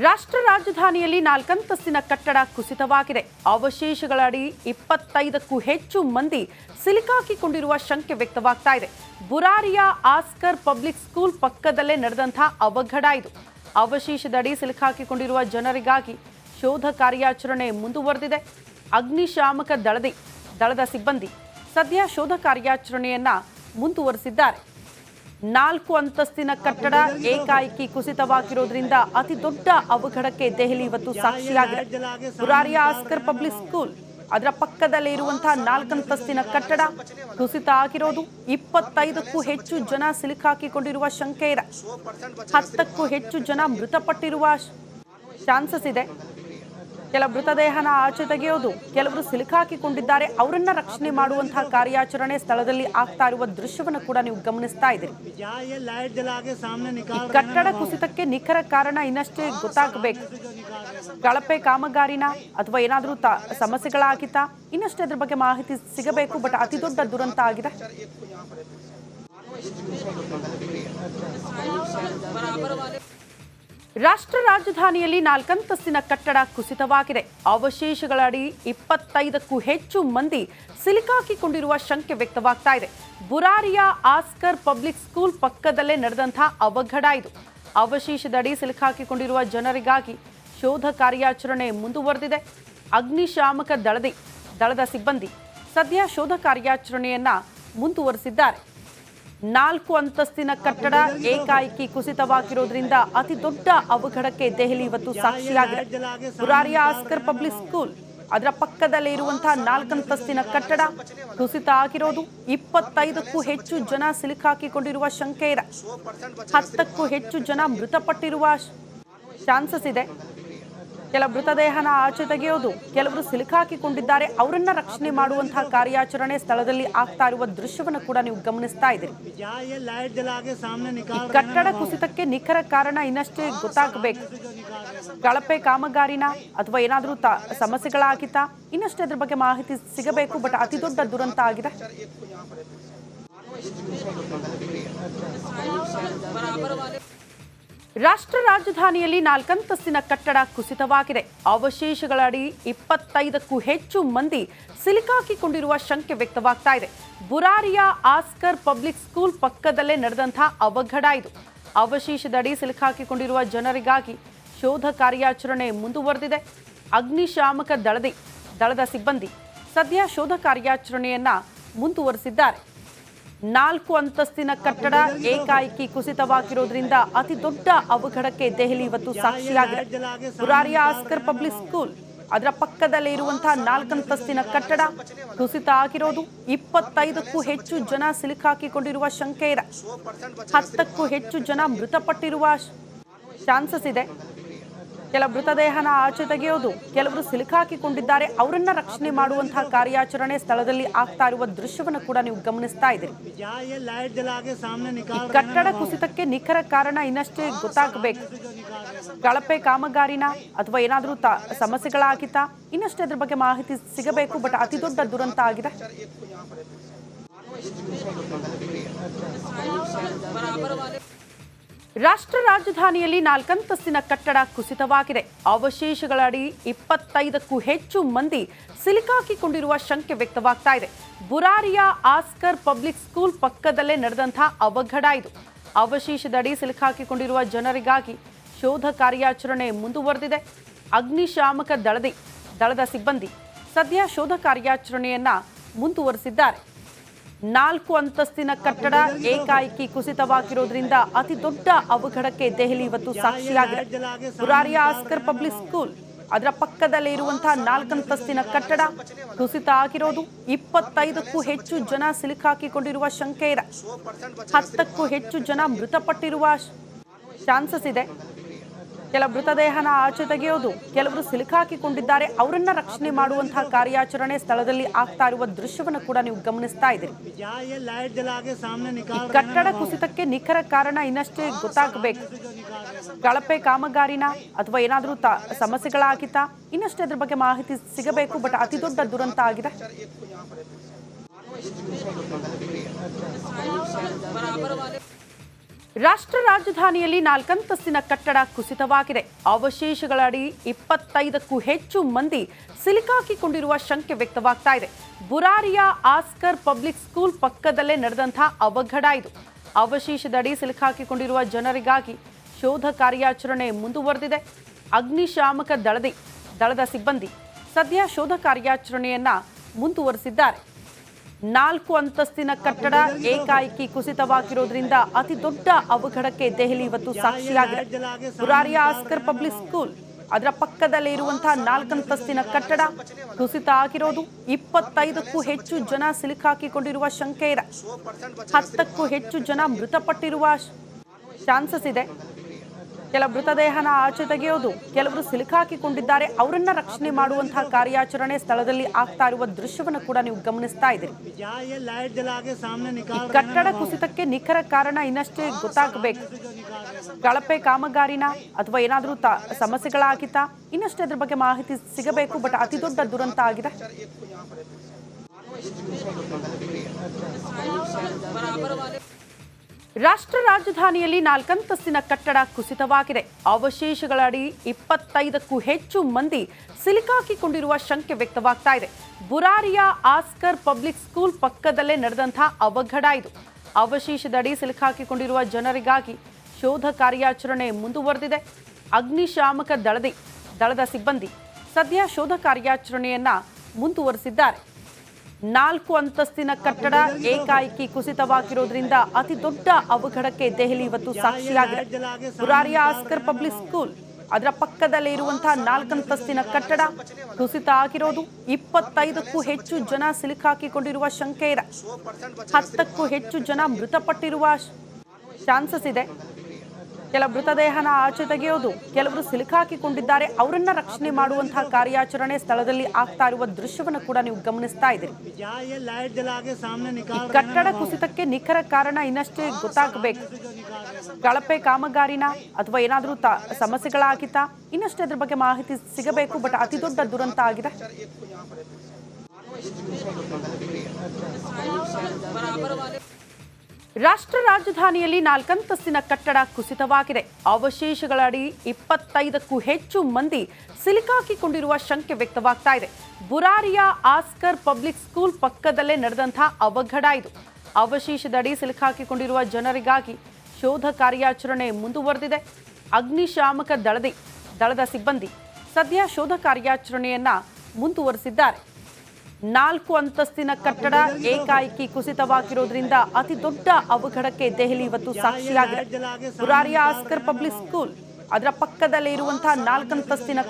ರಾಷ್ಟ್ರ ರಾಜಧಾನಿಯಲ್ಲಿ 4 ಅಂತಸ್ತಿನ ಕಟ್ಟಡ ಕುಸಿತವಾಗಿದೆ. ಅವಶೇಷಗಳಡಿ 25ಕ್ಕೂ ಹೆಚ್ಚು ಮಂದಿ ಸಿಲುಕಾಕಿಕೊಂಡಿರುವ ಶಂಕೆ ವ್ಯಕ್ತವಾಗ್ತಾ ಇದೆ. ಬುರಾರಿಯ ಆಸ್ಕರ್ ಪಬ್ಲಿಕ್ ಸ್ಕೂಲ್ ಪಕ್ಕದಲ್ಲೇ ನಡೆದಂತಹ ಅವಘಡ ಇದು. ಅವಶೇಷದಡಿ ಸಿಲುಕಾಕಿಕೊಂಡಿರುವ ಜನರಿಗಾಗಿ ಶೋಧ ಕಾರ್ಯಾಚರಣೆ ಮುಂದುವರೆದಿದೆ. ಅಗ್ನಿಶಾಮಕ ದಳದ ಸಿಬ್ಬಂದಿ ಸದ್ಯ ಶೋಧ ಕಾರ್ಯಾಚರಣೆಯನ್ನ ಮುಂದುವರೆಸಿದ್ದಾರೆ. 4 ಅಂತಸ್ತಿನ ಕಟ್ಟಡ ಏಕಾಏಕಿ ಕುಸಿತವಾಗಿರೋದ್ರಿಂದ ಅತಿ ದೊಡ್ಡ ಅವಘಡಕ್ಕೆ ದೆಹಲಿ ಇವತ್ತು ಸಾಕ್ಷಿಯಾಗಿದೆ. ಬುರಾರಿಯ ಆಸ್ಕರ್ ಪಬ್ಲಿಕ್ ಸ್ಕೂಲ್ ಅದರ ಪಕ್ಕದಲ್ಲೇ ಇರುವಂತಹ 4 ಅಂತಸ್ತಿನ ಕಟ್ಟಡ ಕುಸಿತ ಆಗಿರೋದು. 25ಕ್ಕೂ ಹೆಚ್ಚು ಜನ ಸಿಲುಕಾಕಿಕೊಂಡಿರುವ ಶಂಕೆ ಇದೆ. 10ಕ್ಕೂ ಹೆಚ್ಚು ಜನ ಮೃತಪಟ್ಟಿರುವ ಚಾನ್ಸಸ್ ಇದೆ. ಕೆಲ ಮೃತದೇಹನ ಆಚೆ ತೆಗೆಯೋದು, ಕೆಲವರು ಸಿಲುಕಾಕಿಕೊಂಡಿದ್ದಾರೆ, ಅವರನ್ನ ರಕ್ಷಣೆ ಮಾಡುವಂತಹ ಕಾರ್ಯಾಚರಣೆ ಸ್ಥಳದಲ್ಲಿ ಆಗ್ತಾ ಇರುವ ದೃಶ್ಯವನ್ನು ಕೂಡ ನೀವು ಗಮನಿಸ್ತಾ ಇದ್ದೀರಿ. ಕಟ್ಟಡ ಕುಸಿತಕ್ಕೆ ನಿಖರ ಕಾರಣ ಇನ್ನಷ್ಟೇ ಗೊತ್ತಾಗಬೇಕು. ಕಳಪೆ ಕಾಮಗಾರಿನ ಅಥವಾ ಏನಾದರೂ ಸಮಸ್ಯೆಗಳಾಗಿತ್ತಾ ಇನ್ನಷ್ಟೇ ಅದ್ರ ಬಗ್ಗೆ ಮಾಹಿತಿ ಸಿಗಬೇಕು. ಬಟ್ ಅತಿ ದೊಡ್ಡ ದುರಂತ ಆಗಿದೆ. ರಾಷ್ಟ್ರ ರಾಜಧಾನಿಯಲ್ಲಿ 4 ಅಂತಸ್ತಿನ ಕಟ್ಟಡ ಕುಸಿತವಾಗಿದೆ. ಅವಶೇಷಗಳಡಿ 25ಕ್ಕೂ ಹೆಚ್ಚು ಮಂದಿ ಸಿಲುಕಾಕಿಕೊಂಡಿರುವ ಶಂಕೆ ವ್ಯಕ್ತವಾಗ್ತಾ ಇದೆ. ಬುರಾರಿಯ ಆಸ್ಕರ್ ಪಬ್ಲಿಕ್ ಸ್ಕೂಲ್ ಪಕ್ಕದಲ್ಲೇ ನಡೆದಂತಹ ಅವಘಡ ಇದು. ಅವಶೇಷದಡಿ ಸಿಲುಕಾಕಿಕೊಂಡಿರುವ ಜನರಿಗಾಗಿ ಶೋಧ ಕಾರ್ಯಾಚರಣೆ ಮುಂದುವರೆದಿದೆ. ಅಗ್ನಿಶಾಮಕ ದಳದ ಸಿಬ್ಬಂದಿ ಸದ್ಯ ಶೋಧ ಕಾರ್ಯಾಚರಣೆಯನ್ನ ಮುಂದುವರೆಸಿದ್ದಾರೆ. 4 ಅಂತಸ್ತಿನ ಕಟ್ಟಡ ಏಕಾಏಕಿ ಕುಸಿತವಾಗಿರೋದ್ರಿಂದ ಅತಿ ದೊಡ್ಡ ಅವಘಡಕ್ಕೆ ದೆಹಲಿ ಇವತ್ತು ಸಾಕ್ಷಿಯಾಗಿದೆ. ಬುರಾರಿಯ ಆಸ್ಕರ್ ಪಬ್ಲಿಕ್ ಸ್ಕೂಲ್ ಅದರ ಪಕ್ಕದಲ್ಲೇ ಇರುವಂತಹ 4 ಅಂತಸ್ತಿನ ಕಟ್ಟಡ ಕುಸಿತ ಆಗಿರೋದು. 25ಕ್ಕೂ ಹೆಚ್ಚು ಜನ ಸಿಲುಕಾಕಿಕೊಂಡಿರುವ ಶಂಕೆ ಇದೆ. 10ಕ್ಕೂ ಹೆಚ್ಚು ಜನ ಮೃತಪಟ್ಟಿರುವ ಚಾನ್ಸಸ್ ಇದೆ. ಕೆಲ ಮೃತದೇಹನ ಆಚೆ ತೆಗೆಯೋದು, ಕೆಲವರು ಸಿಲುಕಾಕಿಕೊಂಡಿದ್ದಾರೆ, ಅವರನ್ನ ರಕ್ಷಣೆ ಮಾಡುವಂತಹ ಕಾರ್ಯಾಚರಣೆ ಸ್ಥಳದಲ್ಲಿ ಆಗ್ತಾ ಇರುವ ದೃಶ್ಯವನ್ನು ಕೂಡ ನೀವು ಗಮನಿಸ್ತಾ ಇದ್ದೀರಿ. ಕಟ್ಟಡ ಕುಸಿತಕ್ಕೆ ನಿಖರ ಕಾರಣ ಇನ್ನಷ್ಟೇ ಗೊತ್ತಾಗಬೇಕು. ಕಳಪೆ ಕಾಮಗಾರಿನ ಅಥವಾ ಏನಾದರೂ ಸಮಸ್ಯೆಗಳಾಗಿತ್ತಾ ಇನ್ನಷ್ಟೇ ಅದ್ರ ಬಗ್ಗೆ ಮಾಹಿತಿ ಸಿಗಬೇಕು. ಬಟ್ ಅತಿ ದೊಡ್ಡ ದುರಂತ ಆಗಿದೆ. ರಾಷ್ಟ್ರ ರಾಜಧಾನಿಯಲ್ಲಿ 4 ಅಂತಸ್ತಿನ ಕಟ್ಟಡ ಕುಸಿತವಾಗಿದೆ. ಅವಶೇಷಗಳಡಿ 25ಕ್ಕೂ ಹೆಚ್ಚು ಮಂದಿ ಸಿಲುಕಾಕಿಕೊಂಡಿರುವ ಶಂಕೆ ವ್ಯಕ್ತವಾಗ್ತಾ ಇದೆ. ಬುರಾರಿಯ ಆಸ್ಕರ್ ಪಬ್ಲಿಕ್ ಸ್ಕೂಲ್ ಪಕ್ಕದಲ್ಲೇ ನಡೆದಂತಹ ಅವಘಡ ಇದು. ಅವಶೇಷದಡಿ ಸಿಲುಕಾಕಿಕೊಂಡಿರುವ ಜನರಿಗಾಗಿ ಶೋಧ ಕಾರ್ಯಾಚರಣೆ ಮುಂದುವರೆದಿದೆ. ಅಗ್ನಿಶಾಮಕ ದಳದ ಸಿಬ್ಬಂದಿ ಸದ್ಯ ಶೋಧ ಕಾರ್ಯಾಚರಣೆಯನ್ನ ಮುಂದುವರೆಸಿದ್ದಾರೆ. 4 ಅಂತಸ್ತಿನ ಕಟ್ಟಡ ಏಕಾಏಕಿ ಕುಸಿತವಾಗಿರೋದ್ರಿಂದ ಅತಿ ದೊಡ್ಡ ಅವಘಡಕ್ಕೆ ದೆಹಲಿ ಇವತ್ತು ಸಾಕ್ಷಿಯಾಗಿದೆ. ಬುರಾರಿಯ ಆಸ್ಕರ್ ಪಬ್ಲಿಕ್ ಸ್ಕೂಲ್ ಅದರ ಪಕ್ಕದಲ್ಲೇ ಇರುವಂತಹ 4 ಅಂತಸ್ತಿನ ಕಟ್ಟಡ ಕುಸಿತ ಆಗಿರೋದು. 25ಕ್ಕೂ ಹೆಚ್ಚು ಜನ ಸಿಲುಕಾಕಿಕೊಂಡಿರುವ ಶಂಕೆ ಇದೆ. 10ಕ್ಕೂ ಹೆಚ್ಚು ಜನ ಮೃತಪಟ್ಟಿರುವ ಚಾನ್ಸಸ್ ಇದೆ. ಕೆಲ ಮೃತದೇಹನ ಆಚೆ ತೆಗೆಯೋದು, ಕೆಲವರು ಸಿಲುಕಾಕಿಕೊಂಡಿದ್ದಾರೆ, ಅವರನ್ನ ರಕ್ಷಣೆ ಮಾಡುವಂತಹ ಕಾರ್ಯಾಚರಣೆ ಸ್ಥಳದಲ್ಲಿ ಆಗ್ತಾ ಇರುವ ದೃಶ್ಯವನ್ನು ಕೂಡ ನೀವು ಗಮನಿಸ್ತಾ ಇದ್ದೀರಿ. ಕಟ್ಟಡ ಕುಸಿತಕ್ಕೆ ನಿಖರ ಕಾರಣ ಇನ್ನಷ್ಟೇ ಗೊತ್ತಾಗಬೇಕು. ಕಳಪೆ ಕಾಮಗಾರಿನ ಅಥವಾ ಏನಾದರೂ ಸಮಸ್ಯೆಗಳಾಗಿತ್ತಾ ಇನ್ನಷ್ಟೇ ಅದ್ರ ಬಗ್ಗೆ ಮಾಹಿತಿ ಸಿಗಬೇಕು. ಬಟ್ ಅತಿ ದೊಡ್ಡ ದುರಂತ ಆಗಿದೆ. ರಾಷ್ಟ್ರ ರಾಜಧಾನಿಯಲ್ಲಿ 4 ಅಂತಸ್ತಿನ ಕಟ್ಟಡ ಕುಸಿತವಾಗಿದೆ. ಅವಶೇಷಗಳಡಿ 25ಕ್ಕೂ ಹೆಚ್ಚು ಮಂದಿ ಸಿಲುಕಾಕಿಕೊಂಡಿರುವ ಶಂಕೆ ವ್ಯಕ್ತವಾಗ್ತಾ ಇದೆ. ಬುರಾರಿಯ ಆಸ್ಕರ್ ಪಬ್ಲಿಕ್ ಸ್ಕೂಲ್ ಪಕ್ಕದಲ್ಲೇ ನಡೆದಂತಹ ಅವಘಡ ಇದು. ಅವಶೇಷದಡಿ ಸಿಲುಕಾಕಿಕೊಂಡಿರುವ ಜನರಿಗಾಗಿ ಶೋಧ ಕಾರ್ಯಾಚರಣೆ ಮುಂದುವರೆದಿದೆ. ಅಗ್ನಿಶಾಮಕ ದಳದ ಸಿಬ್ಬಂದಿ ಸದ್ಯ ಶೋಧ ಕಾರ್ಯಾಚರಣೆಯನ್ನ ಮುಂದುವರೆಸಿದ್ದಾರೆ. 4 ಅಂತಸ್ತಿನ ಕಟ್ಟಡ ಏಕಾಏಕಿ ಕುಸಿತವಾಗಿರೋದ್ರಿಂದ ಅತಿ ದೊಡ್ಡ ಅವಘಡಕ್ಕೆ ದೆಹಲಿ ಇವತ್ತು ಸಾಕ್ಷಿಯಾಗಿದೆ. ಬುರಾರಿಯ ಆಸ್ಕರ್ ಪಬ್ಲಿಕ್ ಸ್ಕೂಲ್ ಅದರ ಪಕ್ಕದಲ್ಲೇ ಇರುವಂತಹ 4 ಅಂತಸ್ತಿನ ಕಟ್ಟಡ ಕುಸಿತ ಆಗಿರೋದು. 25ಕ್ಕೂ ಹೆಚ್ಚು ಜನ ಸಿಲುಕಾಕಿಕೊಂಡಿರುವ ಶಂಕೆ ಇದೆ. 10ಕ್ಕೂ ಹೆಚ್ಚು ಜನ ಮೃತಪಟ್ಟಿರುವ ಚಾನ್ಸಸ್ ಇದೆ. ಕೆಲ ಮೃತದೇಹನ ಆಚೆ ತೆಗೆಯೋದು, ಕೆಲವರು ಸಿಲುಕಾಕಿಕೊಂಡಿದ್ದಾರೆ, ಅವರನ್ನ ರಕ್ಷಣೆ ಮಾಡುವಂತಹ ಕಾರ್ಯಾಚರಣೆ ಸ್ಥಳದಲ್ಲಿ ಆಗ್ತಾ ಇರುವ ದೃಶ್ಯವನ್ನು ಕೂಡ ನೀವು ಗಮನಿಸ್ತಾ ಇದ್ದೀರಿ. ಕಟ್ಟಡ ಕುಸಿತಕ್ಕೆ ನಿಖರ ಕಾರಣ ಇನ್ನಷ್ಟೇ ಗೊತ್ತಾಗಬೇಕು. ಕಳಪೆ ಕಾಮಗಾರಿನ ಅಥವಾ ಏನಾದರೂ ಸಮಸ್ಯೆಗಳಾಗಿತ್ತಾ ಇನ್ನಷ್ಟೇ ಅದ್ರ ಬಗ್ಗೆ ಮಾಹಿತಿ ಸಿಗಬೇಕು. ಬಟ್ ಅತಿ ದೊಡ್ಡ ದುರಂತ ಆಗಿದೆ. ರಾಷ್ಟ್ರ ರಾಜಧಾನಿಯಲ್ಲಿ 4 ಅಂತಸ್ತಿನ ಕಟ್ಟಡ ಕುಸಿತವಾಗಿದೆ. ಅವಶೇಷಗಳಡಿ 25ಕ್ಕೂ ಹೆಚ್ಚು ಮಂದಿ ಸಿಲುಕಾಕಿಕೊಂಡಿರುವ ಶಂಕೆ ವ್ಯಕ್ತವಾಗ್ತಾ ಇದೆ. ಬುರಾರಿಯ ಆಸ್ಕರ್ ಪಬ್ಲಿಕ್ ಸ್ಕೂಲ್ ಪಕ್ಕದಲ್ಲೇ ನಡೆದಂತಹ ಅವಘಡ ಇದು. ಅವಶೇಷದಡಿ ಸಿಲುಕಾಕಿಕೊಂಡಿರುವ ಜನರಿಗಾಗಿ ಶೋಧ ಕಾರ್ಯಾಚರಣೆ ಮುಂದುವರೆದಿದೆ. ಅಗ್ನಿಶಾಮಕ ದಳದ ಸಿಬ್ಬಂದಿ ಸದ್ಯ ಶೋಧ ಕಾರ್ಯಾಚರಣೆಯನ್ನ ಮುಂದುವರೆಸಿದ್ದಾರೆ. 4 ಅಂತಸ್ತಿನ ಕಟ್ಟಡ ಏಕಾಏಕಿ ಕುಸಿತವಾಗಿರೋದ್ರಿಂದ ಅತಿ ದೊಡ್ಡ ಅವಘಡಕ್ಕೆ ದೆಹಲಿ ಇವತ್ತು ಸಾಕ್ಷಿಯಾಗಿದೆ. ಬುರಾರಿಯ ಆಸ್ಕರ್ ಪಬ್ಲಿಕ್ ಸ್ಕೂಲ್ ಅದರ ಪಕ್ಕದಲ್ಲೇ ಇರುವಂತಹ 4 ಅಂತಸ್ತಿನ ಕಟ್ಟಡ ಕುಸಿತ ಆಗಿರೋದು. 25ಕ್ಕೂ ಹೆಚ್ಚು ಜನ ಸಿಲುಕಾಕಿಕೊಂಡಿರುವ ಶಂಕೆ ಇದೆ. 10ಕ್ಕೂ ಹೆಚ್ಚು ಜನ ಮೃತಪಟ್ಟಿರುವ ಚಾನ್ಸಸ್ ಇದೆ. ಕೆಲ ಮೃತದೇಹನ ಆಚೆ ತೆಗೆಯೋದು, ಕೆಲವರು ಸಿಲುಕಾಕಿಕೊಂಡಿದ್ದಾರೆ, ಅವರನ್ನ ರಕ್ಷಣೆ ಮಾಡುವಂತಹ ಕಾರ್ಯಾಚರಣೆ ಸ್ಥಳದಲ್ಲಿ ಆಗ್ತಾ ಇರುವ ದೃಶ್ಯವನ್ನು ಕೂಡ ನೀವು ಗಮನಿಸ್ತಾ ಇದ್ದೀರಿ. ಈ ಕಟ್ಟಡ ಕುಸಿತಕ್ಕೆ ನಿಖರ ಕಾರಣ ಇನ್ನಷ್ಟೇ ಗೊತ್ತಾಗಬೇಕು. ಕಳಪೆ ಕಾಮಗಾರಿನ ಅಥವಾ ಏನಾದರೂ ಸಮಸ್ಯೆಗಳಾಗಿತ್ತಾ ಇನ್ನಷ್ಟೇ ಅದ್ರ ಬಗ್ಗೆ ಮಾಹಿತಿ ಸಿಗಬೇಕು. ಬಟ್ ಅತಿ ದೊಡ್ಡ ದುರಂತ ಆಗಿದೆ. ರಾಷ್ಟ್ರ ರಾಜಧಾನಿಯಲ್ಲಿ 4 ಅಂತಸ್ತಿನ ಕಟ್ಟಡ ಕುಸಿತವಾಗಿದೆ. ಅವಶೇಷಗಳಡಿ 25ಕ್ಕೂ ಹೆಚ್ಚು ಮಂದಿ ಸಿಲುಕಾಕಿಕೊಂಡಿರುವ ಶಂಕೆ ವ್ಯಕ್ತವಾಗ್ತಾ ಇದೆ. ಬುರಾರಿಯ ಆಸ್ಕರ್ ಪಬ್ಲಿಕ್ ಸ್ಕೂಲ್ ಪಕ್ಕದಲ್ಲೇ ನಡೆದಂತಹ ಅವಘಡ ಇದು. ಅವಶೇಷದಡಿ ಸಿಲುಕಾಕಿಕೊಂಡಿರುವ ಜನರಿಗಾಗಿ ಶೋಧ ಕಾರ್ಯಾಚರಣೆ ಮುಂದುವರೆದಿದೆ. ಅಗ್ನಿಶಾಮಕ ದಳದ ಸಿಬ್ಬಂದಿ ಸದ್ಯ ಶೋಧ ಕಾರ್ಯಾಚರಣೆಯನ್ನ ಮುಂದುವರೆಸಿದ್ದಾರೆ. 4 ಅಂತಸ್ತಿನ ಕಟ್ಟಡ ಏಕಾಏಕಿ ಕುಸಿತವಾಗಿರೋದ್ರಿಂದ ಅತಿ ದೊಡ್ಡ ಅವಘಡಕ್ಕೆ ದೆಹಲಿ ಇವತ್ತು ಸಾಕ್ಷಿಯಾಗಿದೆ. ಬುರಾರಿಯ ಆಸ್ಕರ್ ಪಬ್ಲಿಕ್ ಸ್ಕೂಲ್ ಅದರ ಪಕ್ಕದಲ್ಲೇ ಇರುವಂತಹ 4 ಅಂತಸ್ತಿನ ಕಟ್ಟಡ ಕುಸಿತ ಆಗಿರೋದು. 25ಕ್ಕೂ ಹೆಚ್ಚು ಜನ ಸಿಲುಕಾಕಿಕೊಂಡಿರುವ ಶಂಕೆ ಇದೆ. 10ಕ್ಕೂ ಹೆಚ್ಚು ಜನ ಮೃತಪಟ್ಟಿರುವ ಚಾನ್ಸಸ್ ಇದೆ. ಕೆಲ ಮೃತದೇಹನ ಆಚೆ ತೆಗೆಯೋದು, ಕೆಲವರು ಸಿಲುಕಾಕಿಕೊಂಡಿದ್ದಾರೆ, ಅವರನ್ನ ರಕ್ಷಣೆ ಮಾಡುವಂತಹ ಕಾರ್ಯಾಚರಣೆ ಸ್ಥಳದಲ್ಲಿ ಆಗ್ತಾ ಇರುವ ದೃಶ್ಯವನ್ನು ಕೂಡ ನೀವು ಗಮನಿಸ್ತಾ ಇದ್ದೀರಿ. ಈ ಕಟ್ಟಡ ಕುಸಿತಕ್ಕೆ ನಿಖರ ಕಾರಣ ಇನ್ನಷ್ಟೇ ಗೊತ್ತಾಗಬೇಕು. ಕಳಪೆ ಕಾಮಗಾರಿನ ಅಥವಾ ಏನಾದರೂ ಸಮಸ್ಯೆಗಳಾಗಿತ್ತಾ ಇನ್ನಷ್ಟೇ ಅದ್ರ ಬಗ್ಗೆ ಮಾಹಿತಿ ಸಿಗಬೇಕು. ಬಟ್ ಅತಿ ದೊಡ್ಡ ದುರಂತ ಆಗಿದೆ. ರಾಷ್ಟ್ರ ರಾಜಧಾನಿಯಲ್ಲಿ 4 ಅಂತಸ್ತಿನ ಕಟ್ಟಡ ಕುಸಿತವಾಗಿದೆ. ಅವಶೇಷಗಳಡಿ 25ಕ್ಕೂ ಹೆಚ್ಚು ಮಂದಿ ಸಿಲುಕಾಕಿಕೊಂಡಿರುವ ಶಂಕೆ ವ್ಯಕ್ತವಾಗ್ತಾ ಇದೆ. ಬುರಾರಿಯ ಆಸ್ಕರ್ ಪಬ್ಲಿಕ್ ಸ್ಕೂಲ್ ಪಕ್ಕದಲ್ಲೇ ನಡೆದಂತಹ ಅವಘಡ ಇದು. ಅವಶೇಷದಡಿ ಸಿಲುಕಾಕಿಕೊಂಡಿರುವ ಜನರಿಗಾಗಿ ಶೋಧ ಕಾರ್ಯಾಚರಣೆ ಮುಂದುವರೆದಿದೆ. ಅಗ್ನಿಶಾಮಕ ದಳದ ಸಿಬ್ಬಂದಿ ಸದ್ಯ ಶೋಧ ಕಾರ್ಯಾಚರಣೆಯನ್ನ ಮುಂದುವರೆಸಿದ್ದಾರೆ. 4 ಅಂತಸ್ತಿನ ಕಟ್ಟಡ ಏಕಾಏಕಿ ಕುಸಿತವಾಗಿರೋದ್ರಿಂದ ಅತಿ ದೊಡ್ಡ ಅವಘಡಕ್ಕೆ ದೆಹಲಿ ಇವತ್ತು ಸಾಕ್ಷಿಯಾಗಿದೆ. ಬುರಾರಿಯ ಆಸ್ಕರ್ ಪಬ್ಲಿಕ್ ಸ್ಕೂಲ್ ಅದರ ಪಕ್ಕದಲ್ಲೇ ಇರುವಂತಹ 4 ಅಂತಸ್ತಿನ